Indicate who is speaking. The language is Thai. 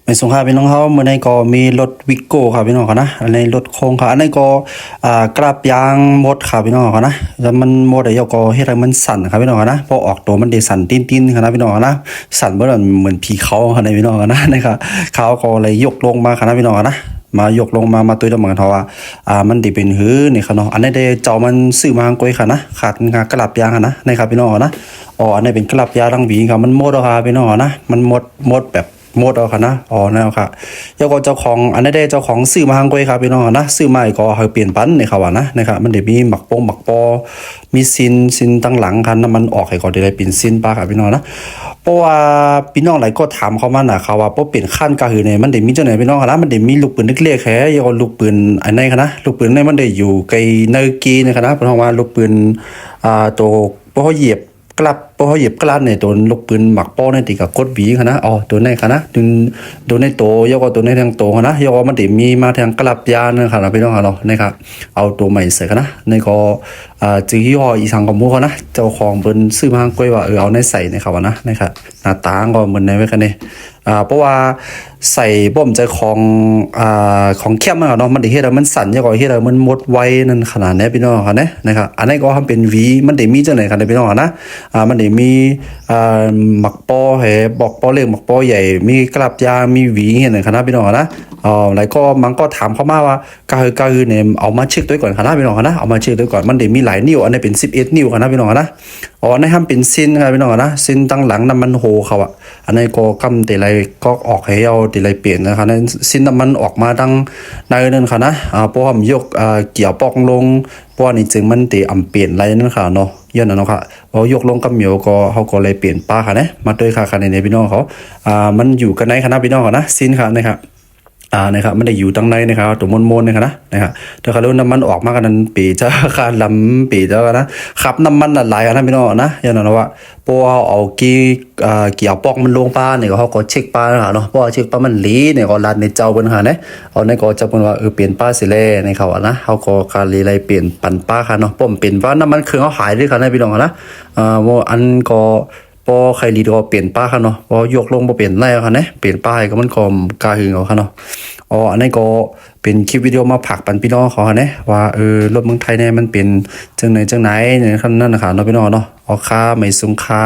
Speaker 1: เป็นสงครามพี่น้องเขาเมื่อในก็มีรถวิโก้ครับพี่น้องเขานะอันในรถโค้งครับอันในก็กราบยางหมดครับพี่น้องเขานะแล้วมันหมดไอ้ยก็เฮ็ดให้มันสั่นครับพี่น้องเขานะพอออกตัวมันได้สั่นติ้นๆครับนะพี่น้องเขานะสั่นเหมือนผีเขาครับในพี่น้องเขานะนะครับเขาก็เลยยกลงมาครับนะพี่น้องเขานะมายกลงมาตัวเดียวเหมือนกันเทว่ามันได้เป็นหื้อนี่ครับเนาะอันนี้ได้เจ้ามันซื้อมาก้อยค่ะนะขาดงากระลับยางค่ะนะนะครับพี่น้องเขานะอ๋ออันนี้เป็นกระลับยางรังหวีครับมันหมดแล้วครับพี่น้องเขานะมันหมดแบบหมดเอาค่ะนะอ๋อนั่นค่ะแล้วก็เจ้าของอันนี้ได้เจ้าของซื้อมาทางก้อยครับพี่น้องนะซื้อมาก็ให้เปลี่ยนปันในเขาว่านะนะครับมันเดี๋ยวมีหมักโป้งหมักปอมีซินตั้งหลังคันน้ำมันออกให้ก็ได้เปลี่ยนซินปลาครับพี่น้องนะเพราะว่าพี่น้องหลายก็ถามเขามาน่ะเขาว่าเพราะเปลี่ยนขั้นก็คือเนี่ยมันเดี๋ยวมีเจ้าไหนพี่น้องนะมันเดี๋ยวมีลูกปืนเล็กๆแค่ยังลูกปืนอันไหนคะนะลูกปืนในมันเดี๋ยวอยู่ไกลเนกีนะครับนะเพราะว่าลูกปืนตัวเพราะเขาเหยียบกลับพอเขาเหยียบกลัดเนี่ยตัวลูกปืนหมักป้อเนี่ยติดกับกดหวีค่ะนะอ๋อตัวในค่ะนะตัวในโตยกว่าตัวในทางโตค่ะนะยกว่ามันติมีมาทางกลับยานะครับพี่น้องเรานะครับเอาตัวใหม่ใส่ค่ะนะในก็จื้อยี่ห้ออีสังกับมูเขานะเจ้าของเป็นซื้อมาก้อยว่าเอาในใส่ในเขาว่านะนะครับหน้าตาก็เหมือนในไว้กันเนี่ยเพราะว่าใส่บ่มใจของเข้มนะครับเนาะมันได้เฮ็ดให้มันสั่นยกว่าเฮ็ดให้มันหมดไวนั่นขนาดนี้พี่น้องค่ะนะครับอันนี้ก็ทำเป็นหวีมันได้มีจังไหนครับพี่น้องนะมันได้มีหมักปอให้บอกปอเล็กหมักปอใหญ่มีกลับยามีหวีเห็นไหมครับพี่น้องนะแล้วก็มันก็ถามเขามาว่ากาฮือเนี่ยเอามาเช็คด้วยก่อนครับพี่น้องนะเอามาเช็คด้วยก่อนมันได้มีหลายนิ้วอันนี้เป็น11นิ้วครับพี่น้องนะอ๋ออันนี้ทำเป็นซินครับพี่น้องนะซินตั้งหลังน้ำมันโหเขาอ่ะอันนี้ก็กำแต่ไรก็ออกให้เอาแต่ไรเปลี่ยนนะครับนั้นซินน้ำมันออกมาตั้งในนั่นค่ะนะเพราะว่ามันยกเกี่ยวปอกลงเพราะว่านี่จึงมันตีอ่ำเปลี่ยนไรนั่นค่ะเนาะย้อนนะเนาะค่ะพอยกลงกับเหมียวก็เขาก็เลยเปลี่ยนป้าค่ะนะมาด้วยค่ะในพี่น้องเขามันอยู่กันในคณะพี่น้องเขานะซินค่ะนะครับนะครับไม่ได้อยู่ตั้งในนะครับตัวมนๆนะครับถ้าเขาเรียกน้ำมันออกมากันนั้นปีจะขาดลำปีจะนะขับน้ำมันหลายนะพี่น้องนะอย่างนั้นว่าพอเอาเกี่ยวปอกมันลงป้าเนี่ยเขาก็เช็คป้านะเนาะพอเช็คป้ามันลีเนี่ยก็รัดในเจ้าบนหาเนี่ยเอาในก็จะเป็นว่าเปลี่ยนป้าสิเล่ในเขานะเขาก็การรีไลเปลี่ยนปั่นป้าค่ะเนาะป้อมเปลี่ยนว่าน้ำมันเครื่องเขาหายด้วยค่ะนะพี่น้องนะว่าอันก็พอใครรีดก็เปลี่ยนป้าค่ะเนาะพอยกลงพอเปลี่ยนไรค่ะเนี่ยเปลี่ยนป้าก็มันก็กาหึงเอาค่ะเนาะอ๋ออันนี้ก็เป็นคลิปวิดีโอมาผักปันพี่น้องเขาเนี่ยว่ารถเมืองไทยเนี่ยมันเป็นจังไหนเนี่ยขั้นนั้นนะคะเนาะพี่น้องเนาะอ๋อค่าไม่สูงค่า